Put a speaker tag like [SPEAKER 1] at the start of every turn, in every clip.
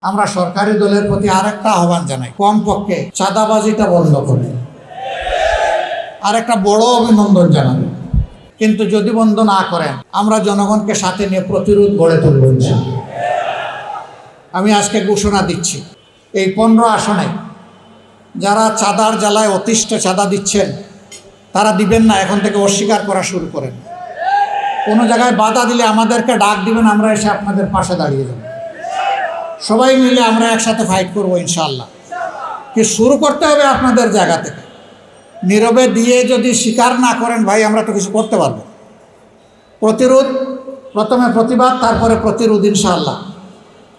[SPEAKER 1] আমরা সরকারি দলের প্রতি আরেকটা আহ্বান জানাই, কমপক্ষে চাঁদাবাজিটা বন্ধ করে আরেকটা বড় অভিনন্দন জানাবো। কিন্তু যদি বন্ধ না করেন, আমরা জনগণকে সাথে নিয়ে প্রতিরোধ গড়ে তুলব ইনশাআল্লাহ। আমি আজকে ঘোষণা দিচ্ছি, এই 15 আসনে যারা চাঁদার জ্বালায় অতিষ্ঠ চাঁদা দিচ্ছেন, তারা দিবেন না, এখন থেকে অস্বীকার করা শুরু করেন। কোনো জায়গায় বাধা দিলে আমাদেরকে ডাক দিবেন, আমরা এসে আপনাদের পাশে দাঁড়িয়ে যাব। সবাই মিলে আমরা একসাথে ফাইট করবো ইনশাআল্লাহ। কি শুরু করতে হবে আপনাদের জায়গা থেকে। নীরবে দিয়ে যদি স্বীকার না করেন, ভাই আমরা তো কিছু করতে পারবো। প্রতিরোধ, প্রথমে প্রতিবাদ, তারপরে প্রতিরোধ ইনশাআল্লাহ।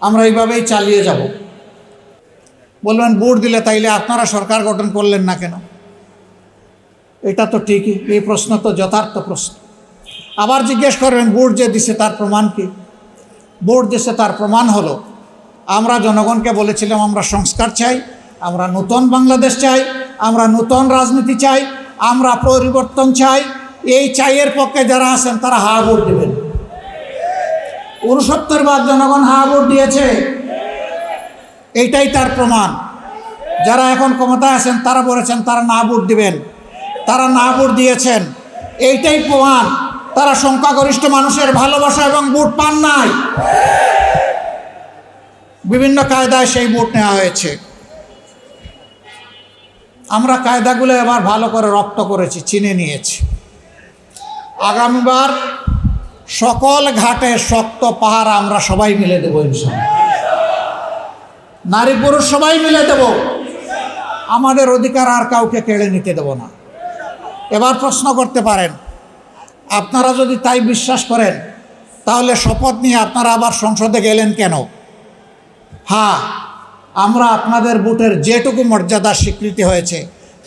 [SPEAKER 1] আমরা এইভাবেই চালিয়ে যাব। বলবেন ভোট দিলে তাইলে আপনারা সরকার গঠন করলেন না কেন? এটা তো ঠিকই, এই প্রশ্ন তো যথার্থ প্রশ্ন। আবার জিজ্ঞেস করবেন ভোট যে দিছে তার প্রমাণ কি? ভোট দিছে তার প্রমাণ হলো, আমরা জনগণকে বলেছিলাম আমরা সংস্কার চাই, আমরা নতুন বাংলাদেশ চাই, আমরা নতুন রাজনীতি চাই, আমরা পরিবর্তন চাই। এই চাইয়ের পক্ষে যারা আছেন তারা হা ভোট দেবেন। 69% জনগণ হা ভোট দিয়েছে, এইটাই তার প্রমাণ। যারা এখন ক্ষমতায় আছেন তারা বলেছেন তারা না ভোট দিবেন, তারা না ভোট দিয়েছেন, এইটাই প্রমাণ তারা সংখ্যাগরিষ্ঠ মানুষের ভালোবাসা এবং ভোট পান নাই। বিভিন্ন কায়দায় সেই ভোট নেওয়া হয়েছে। আমরা কায়দাগুলো এবার ভালো করে রপ্ত করেছি, চিনে নিয়েছি। আগামীবার সকল ঘাটে শক্ত পাহাড় আমরা সবাই মিলে দেবো ইনশাআল্লাহ। নারী পুরুষ সবাই মিলে দেব। আমাদের অধিকার আর কাউকে কেড়ে নিতে দেব না। এবার প্রশ্ন করতে পারেন, আপনারা যদি তাই বিশ্বাস করেন, তাহলে শপথ নিয়ে আপনারা আবার সংসদে গেলেন কেন? হ্যাঁ, আমরা আপনাদের ভোটের যেটুকু মর্যাদা স্বীকৃতি হয়েছে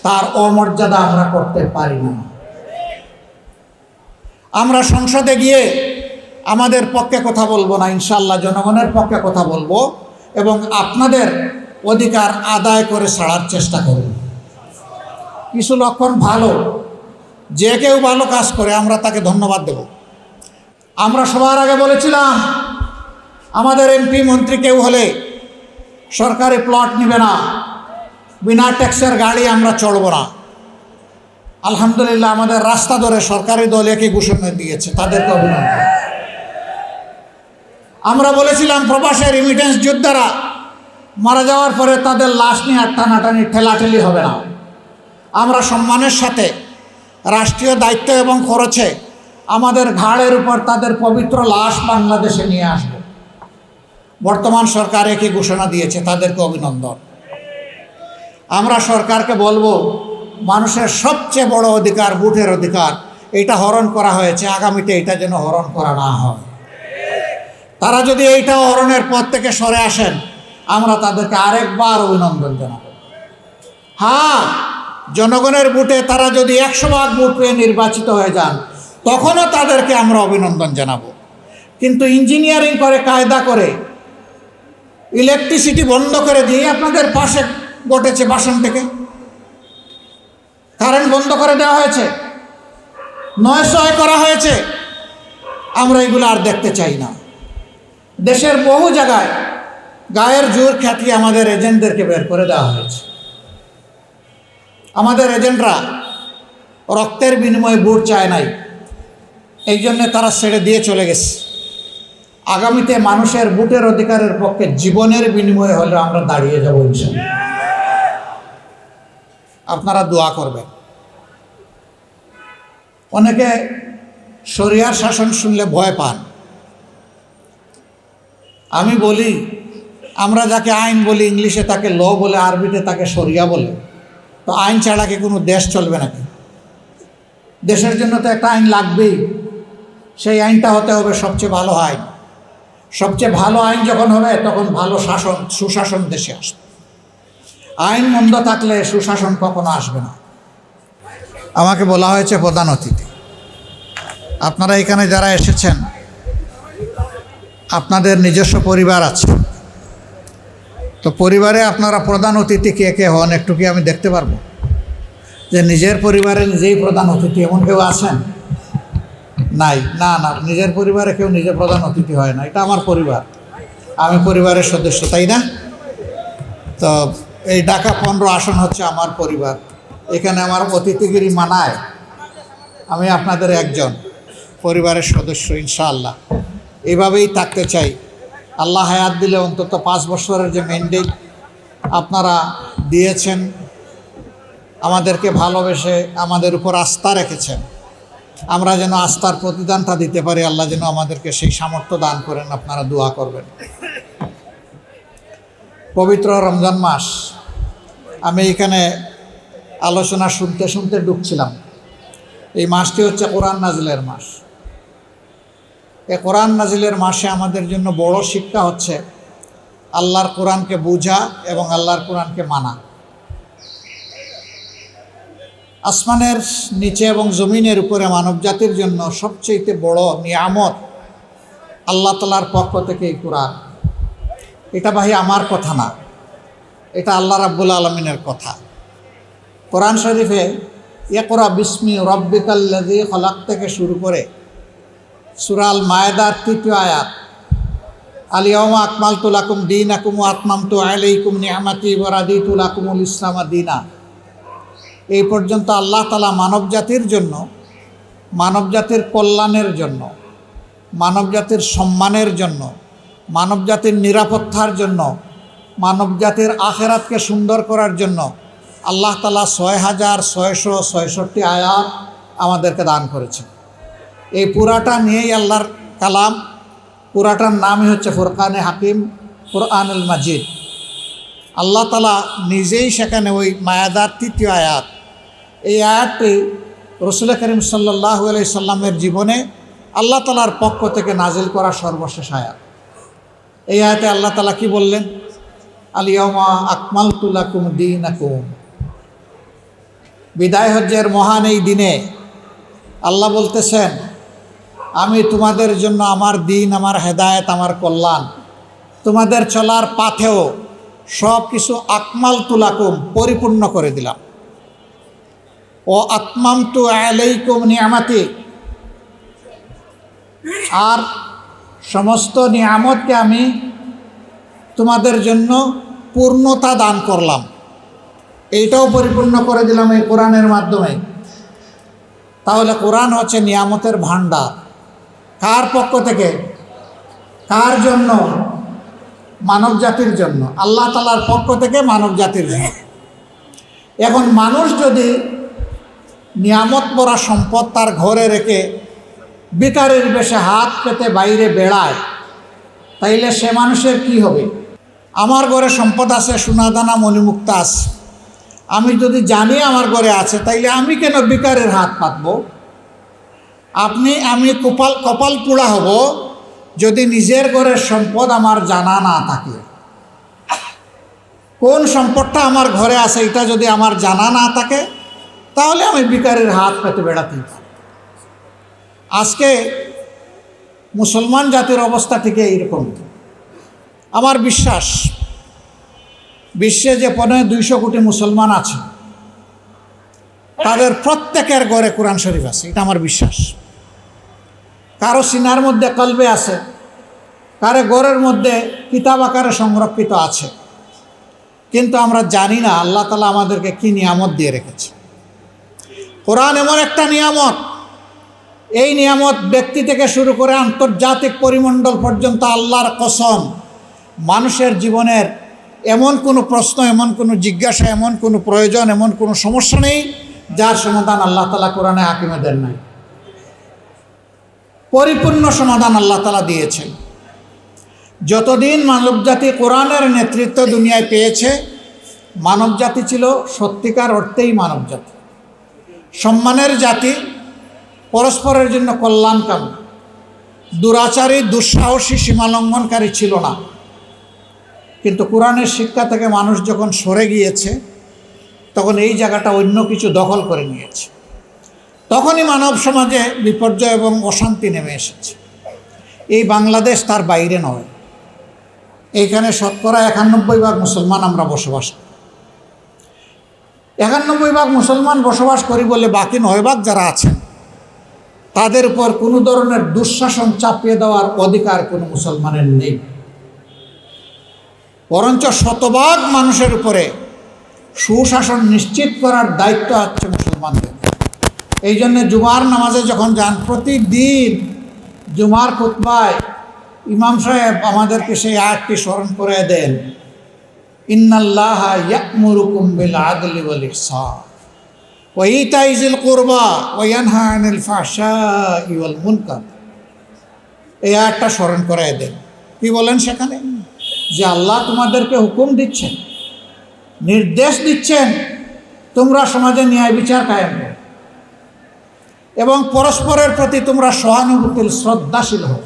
[SPEAKER 1] তার অমর্যাদা আমরা করতে পারি না। আমরা সংসদে গিয়ে আমাদের পক্ষে কথা বলবো না, ইনশাআল্লাহ জনগণের পক্ষে কথা বলবো এবং আপনাদের অধিকার আদায় করে ছাড়ার চেষ্টা করব। কিছু লক্ষণ ভালো, যে কেউ ভালো কাজ করে আমরা তাকে ধন্যবাদ দেব। আমরা সবার আগে বলেছিলাম আমাদের এমপি মন্ত্রী কেউ হলে সরকারি প্লট নেবে না, বিনা ট্যাক্সের গাড়ি আমরা চড়ব না। আলহামদুলিল্লাহ আমাদের রাস্তা ধরে সরকারি দল একই ঘোষণা দিয়েছে, তাদেরকে অভিনন্দন। আমরা বলেছিলাম প্রবাসের রিমিটেন্স যোদ্ধারা মারা যাওয়ার পরে তাদের লাশ নিয়ে টানাটানি ঠেলাঠেলি হবে না। আমরা সম্মানের সাথে রাষ্ট্রীয় দায়িত্ব এবং খরচে আমাদের ঘাড়ের উপর তাদের পবিত্র লাশ বাংলাদেশে নিয়ে আসব। বর্তমান সরকার একই ঘোষণা দিয়েছে, তাদেরকে অভিনন্দন। আমরা সরকারকে বলবো, মানুষের সবচেয়ে বড় অধিকার ভোটের অধিকার, এটা হরণ করা হয়েছে, আগামীতে এটা যেন হরণ করা না হয়। তারা যদি এইটা হরণের পথ থেকে সরে আসেন, আমরা তাদেরকে আরেকবার অভিনন্দন জানাবো। হ্যাঁ, জনগণের ভোটে তারা যদি 100% ভোট পেয়ে নির্বাচিত হয়ে যান, তখনও তাদেরকে আমরা অভিনন্দন জানাবো। কিন্তু ইঞ্জিনিয়ারিং করে, কায়দা করে, ইলেকট্রিসিটি বন্ধ করে দিয়ে আপনাদের পাশে ঘটেছে বাসন থেকে কারেন্ট বন্ধ করে দেওয়া হয়েছে, 900 করা হয়েছে। আমরা এগুলো আর দেখতে চাই না। দেশের বহু জায়গায় গায়ের জোর খ্যাতি আমাদের এজেন্টদেরকে বের করে দেওয়া হয়েছে। আমাদের এজেন্টরা রক্তের বিনিময়ে ভোট চায় নাই, এই জন্যে তারা ছেড়ে দিয়ে চলে গেছে। আগামীতে মানুষের ভোটের অধিকারের পক্ষে জীবনের বিনিময়ে হলে আমরা দাঁড়িয়ে যাব ইনশাআল্লাহ। আপনারা দোয়া করবেন। অনেকে শরিয়ার শাসন শুনলে ভয় পান। আমি বলি, আমরা যাকে আইন বলি ইংলিশে তাকে ল বলে, আরবিতে তাকে শরিয়া বলে। তো আইন ছাড়া কি কোনো দেশ চলবে নাকি? দেশের জন্য তো একটা আইন লাগবেই। সেই আইনটা হতে হবে সবচেয়ে ভালো আইন। সবচেয়ে ভালো আইন যখন হবে, তখন ভালো শাসন, সুশাসন দেশে আসবে। আইন মন্দ থাকলে সুশাসন কখনো আসবে না। আমাকে বলা হয়েছে প্রধান অতিথি। আপনারা এখানে যারা এসেছেন, আপনাদের নিজস্ব পরিবার আছে, তো পরিবারে আপনারা প্রধান অতিথি কে কে হন একটু কি আমি দেখতে পারবো? যে নিজের পরিবারে নিজেই প্রধান অতিথি এমন কেউ আছেন? নাই, না না, নিজের পরিবারে কেউ নিজে প্রধান অতিথি হয় না। এটা আমার পরিবার। আমি পরিবারের সদস্য, তাই না? তো এই ঢাকা 15 আসন হচ্ছে আমার পরিবার। এখানে আমার অতিথিগিরি মানায় আমি আপনাদের একজন পরিবারের সদস্য। ইনশাআল্লাহ এভাবেই থাকতে চাই। আল্লাহ হায়াত দিলে অন্তত 5 বছরের যে ম্যান্ডেট আপনারা দিয়েছেন, আমাদেরকে ভালোবেসে আমাদের উপর আস্থা রেখেছেন, আমরা যেন আস্থার প্রতিদানটা দিতে পারি। আল্লাহ যেন আমাদেরকে সেই সামর্থ্য দান করেন। আপনারা দোয়া করবেন। পবিত্র রমজান মাস, আমি এখানে আলোচনা শুনতে শুনতে ঢুকছিলাম। এই মাসটি হচ্ছে কোরআন নাজিলের মাস। এই কোরআন নাজিলের মাসে আমাদের জন্য বড় শিক্ষা হচ্ছে আল্লাহর কোরআনকে বোঝা এবং আল্লাহর কোরআনকে মানা। আসমানের নিচে এবং জমিনের উপরে মানব জাতির জন্য সবচেয়ে বড় নিয়ামত আল্লাহ তাআলার পক্ষ থেকে এই কোরআন। এটা ভাই আমার কথা না, এটা আল্লাহ রাব্বুল আলামিনের কথা। কোরআন শরীফে ইকরা বিসমি রাব্বিকাল্লাযী খলাক থেকে শুরু করে সূরা আল মায়েদার 3য় আয়াত, আল ইয়াওমা আকমালতু লাকুম দীনাকুম ওয়া আতমামতু আলাইকুম নি'মাতি ওয়া রাদিতু লাকুমুল ইসলামা দীনা, এই পর্যন্ত আল্লাহ তাআলা মানব জাতির জন্য, মানব জাতির কল্যাণের জন্য, মানব জাতির সম্মানের জন্য, মানব জাতির নিরাপত্তার জন্য, মানব জাতির আখেরাতকে সুন্দর করার জন্য আল্লাহ তাআলা 6666 আয়াত আমাদেরকে দান করেছেন। এই পুরাটা নিয়েই আল্লাহর কালাম। পুরাটার নামই হচ্ছে ফুরকানে হাকিম, কুরআনুল মাজিদ। আল্লাহ তাআলা নিজেই সেখানে ওই মায়াদার 3য় আয়াত, এই আয়াতটি রাসূল করিম সাল্লাল্লাহু আলাইহি সাল্লামের জীবনে আল্লাহ তাআলার পক্ষ থেকে নাজিল করা সর্বশেষ আয়াত। এই আয়াতে আল্লাহ তাআলা কি বললেন? আল ইয়াওমা আকমালতু লাকুম দীনাকুম। বিদায় হজ্জের মহান এই দিনে আল্লাহ বলতেছেন, আমি তোমাদের জন্য আমার দিন, আমার হেদায়েত, আমার কল্যাণ, তোমাদের চলার পাথেও সব কিছু আকমালতু লাকুম, পরিপূর্ণ করে দিলাম। ও আতমামতু আলাইকুম নিয়ামাতি, আর সমস্ত নিয়ামতকে আমি তোমাদের জন্য পূর্ণতা দান করলাম। এইটাও পরিপূর্ণ করে দিলাম এই কোরআনের মাধ্যমে। তাহলে কোরআন হচ্ছে নিয়ামতের ভাণ্ডার। কার পক্ষ থেকে? কার জন্য? মানব জাতির জন্য। আল্লাহ তাআলার পক্ষ থেকে মানব জাতির জন্য। এখন মানুষ যদি নিয়ামত ভরা সম্পদ তার ঘরে রেখে বেকারের বেশে হাত পেতে বাইরে বেড়ায়, তাইলে সে মানুষের কি হবে? আমার ঘরে সম্পদ আছে, সোনাদানা মণিমুক্তা আছে, আমি যদি জানি আমার ঘরে আছে, তাইলে আমি কেন বেকারের হাত পাতবো? আমি কপাল পোড়া হব যদি নিজের ঘরের সম্পদ আমার জানা না থাকে। কোন সম্পদটা আমার ঘরে আছে এটা যদি আমার জানা না থাকে, তাহলে আমি বেকারের হাত পেতে বেড়াতেই পারি। আজকে মুসলমান জাতির অবস্থা থেকে এইরকম। আমার বিশ্বাস, বিশ্বে যে 200 কোটি মুসলমান আছে, তাদের প্রত্যেকের ঘরে কোরআন শরীফ আছে, এটা আমার বিশ্বাস। কারো সিনার মধ্যে কলবে আছে, কারো ঘরের মধ্যে কিতাব আকারে সংরক্ষিত আছে। কিন্তু আমরা জানি না আল্লাহ তাআলা আমাদেরকে কি নিয়ামত দিয়ে রেখেছে। কোরআন এমন একটা নিয়ামত, এই নিয়ামত ব্যক্তি থেকে শুরু করে আন্তর্জাতিক পরিমণ্ডল পর্যন্ত আল্লাহর কসম, মানুষের জীবনের এমন কোনো প্রশ্ন, এমন কোনো জিজ্ঞাসা, এমন কোনো প্রয়োজন, এমন কোনো সমস্যা নেই যার সমাধান আল্লাহ তাআলা কোরআনে হাকিমে দেন নাই। পরিপূর্ণ সমাধান আল্লাহ তাআলা দিয়েছেন। যতদিন মানবজাতি কোরআনের নেতৃত্ব দুনিয়ায় পেয়েছে, মানবজাতি ছিল সত্যিকার অর্থেই মানবজাতি, সম্মানের জাতি, পরস্পরের জন্য কল্যাণকামী, দুরাচারী, দুঃসাহসী, সীমালঙ্ঘনকারী ছিল না। কিন্তু কোরআনের শিক্ষা থেকে মানুষ যখন সরে গিয়েছে, তখন এই জায়গাটা অন্য কিছু দখল করে নিয়েছে। তখনই মানব সমাজে বিপর্যয় এবং অশান্তি নেমে এসেছে। এই বাংলাদেশ তার বাইরে নয়। এইখানে শতকরা 91% মুসলমান আমরা বসবাস করি। 91% মুসলমান বসবাস করি বলে বাকি 9% যারা আছেন, তাদের উপর কোনো ধরনের দুঃশাসন চাপিয়ে দেওয়ার অধিকার কোনো মুসলমানের নেই। বরঞ্চ শতভাগ মানুষের উপরে সুশাসন নিশ্চিত করার দায়িত্ব আছে মুসলমানদের। এই জন্যে জুমার নামাজে যখন যান, প্রতিদিন জুমার খুতবায় ইমাম সাহেব আমাদেরকে সেই আয়াতটি স্মরণ করে দেন, ইন্নাল্লাহা ইয়া'মুরুকুম বিল আদলি ওয়াল ইহসান ওয়া ইতাই যিল কুরবা ওয়া ইয়ানহা আনিল ফাহশাই ওয়াল মুনকার। এই আয়াতটা স্মরণ করে দেন। কি বলেন সেখানে? যে আল্লাহ তোমাদেরকে হুকুম দিচ্ছেন, নির্দেশ দিচ্ছেন, তোমরা সমাজে ন্যায় বিচার কায়েম করো এবং পরস্পরের প্রতি তোমরা সহানুভূতির শ্রদ্ধাশীল হও।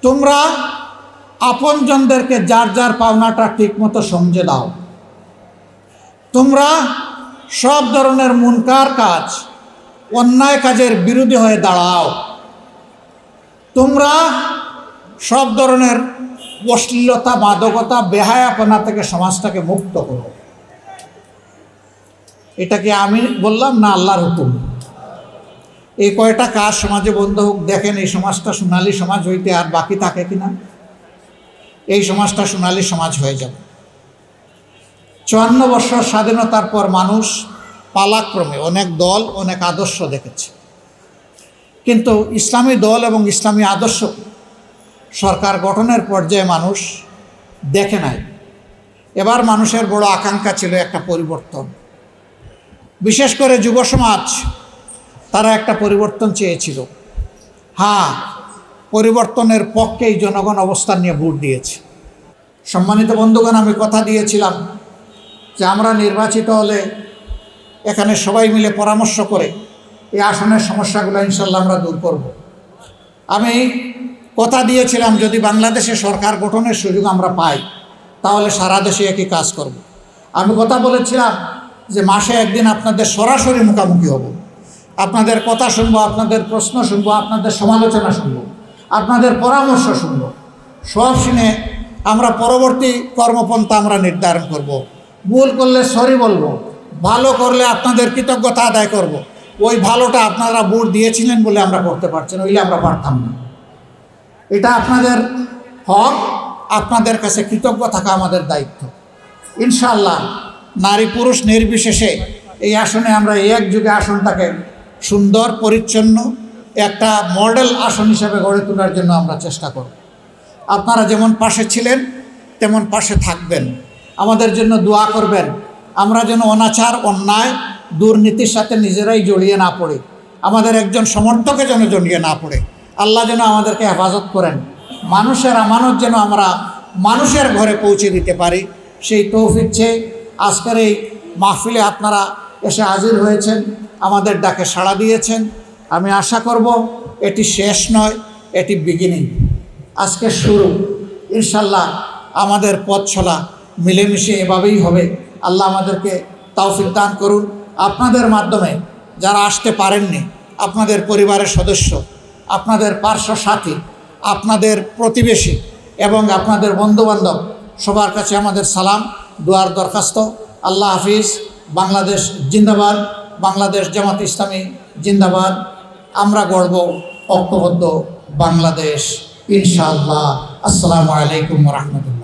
[SPEAKER 1] তোমরা আপনজনদেরকে যার যার পাওনাটা ঠিকমতো সমঝে দাও। তোমরা সব ধরনের মুনকার কাজ, অন্যায় কাজের বিরোধী হয়ে দাঁড়াও। তোমরা সব ধরনের অশ্লীলতা, মাদকতা, বেহায়াপনা থেকে সমাজটাকে মুক্ত করো। এটা কি আমি বললাম না আল্লাহর হুকুম? এই কয়টা কাজ সমাজে বন্ধ হোক, দেখেন এই সমাজটা সোনালী সমাজ হইতে আর বাকি থাকে কিনা। এই সমাজটা সোনালী সমাজ হয়ে যাবে। 54 বছর স্বাধীনতার পর মানুষ পালাক্রমে অনেক দল, অনেক আদর্শ দেখেছে, কিন্তু ইসলামী দল এবং ইসলামী আদর্শ সরকার গঠনের পর্যায়ে মানুষ দেখে নাই। এবার মানুষের বড় আকাঙ্ক্ষা ছিল একটা পরিবর্তন। বিশেষ করে যুব সমাজ, তারা একটা পরিবর্তন চেয়েছিল। হ্যাঁ, পরিবর্তনের পক্ষেই জনগণ অবস্থান নিয়ে ভোট দিয়েছে। সম্মানিত বন্ধুগণ, আমি কথা দিয়েছিলাম যে আমরা নির্বাচিত হলে এখানে সবাই মিলে পরামর্শ করে এই আসনের সমস্যাগুলো ইনশাল্লাহ আমরা দূর করব। আমি কথা দিয়েছিলাম যদি বাংলাদেশে সরকার গঠনের সুযোগ আমরা পাই তাহলে সারা দেশে একই কাজ করব। আমি কথা বলেছিলাম যে মাসে একদিন আপনাদের সরাসরি মুখোমুখি হব, আপনাদের কথা শুনবো, আপনাদের প্রশ্ন শুনবো, আপনাদের সমালোচনা শুনবো, আপনাদের পরামর্শ শুনবো। সব শুনে আমরা পরবর্তী কর্মপন্থা আমরা নির্ধারণ করব। ভুল করলে সরি বলবো, ভালো করলে আপনাদের কৃতজ্ঞতা আদায় করব। ওই ভালোটা আপনারা ভোট দিয়েছিলেন বলে আমরা করতে পারছেন, ওইলে আমরা পারতাম না। এটা আপনাদের হক, আপনাদের কাছে কৃতজ্ঞ থাকা আমাদের দায়িত্ব। ইনশাআল্লাহ নারী পুরুষ নির্বিশেষে এই আসনে আমরা একযুগে আসনটাকে সুন্দর পরিচ্ছন্ন একটা মডেল আসন হিসেবে গড়ে তোলার জন্য আমরা চেষ্টা করব। আপনারা যেমন পাশে ছিলেন তেমন পাশে থাকবেন, আমাদের জন্য দোয়া করবেন। আমরা যেন অনাচার, অন্যায়, দুর্নীতির সাথে নিজেরাই জড়িয়ে না পড়ে, আমাদের একজন সমর্থকে যেন জড়িয়ে না পড়ে। আল্লাহ যেন আমাদেরকে হেফাজত করেন। মানুষের আমানত যেন আমরা মানুষের ঘরে পৌঁছে দিতে পারি, সেই তৌফিক চেয়ে আজকের এই মাহফিলে আপনারা এসে হাজির হয়েছেন, আমাদের ডাকে সাড়া দিয়েছেন। আমি আশা করব এটি শেষ নয়, এটি বিগিনিং, আজকে শুরু। ইনশাল্লাহ আমাদের পথ চলা মিলেমিশে এভাবেই হবে। আল্লাহ আমাদেরকে তৌফিক দান করুন। আপনাদের মাধ্যমে যারা আসতে পারেননি, আপনাদের পরিবারের সদস্য, আপনাদের পার্শ্ব সাথী, আপনাদের প্রতিবেশী এবং আপনাদের বন্ধুবান্ধব সবার কাছে আমাদের সালাম, দোয়ার দরখাস্ত। আল্লাহ হাফিজ। বাংলাদেশ জিন্দাবাদ, বাংলাদেশ জামাত ইসলামী জিন্দাবাদ। আমরা গড়ব ঐক্যবদ্ধ বাংলাদেশ ইনশাআল্লাহ। আসসালামু আলাইকুম ওয়া রাহমাতুল্লাহ।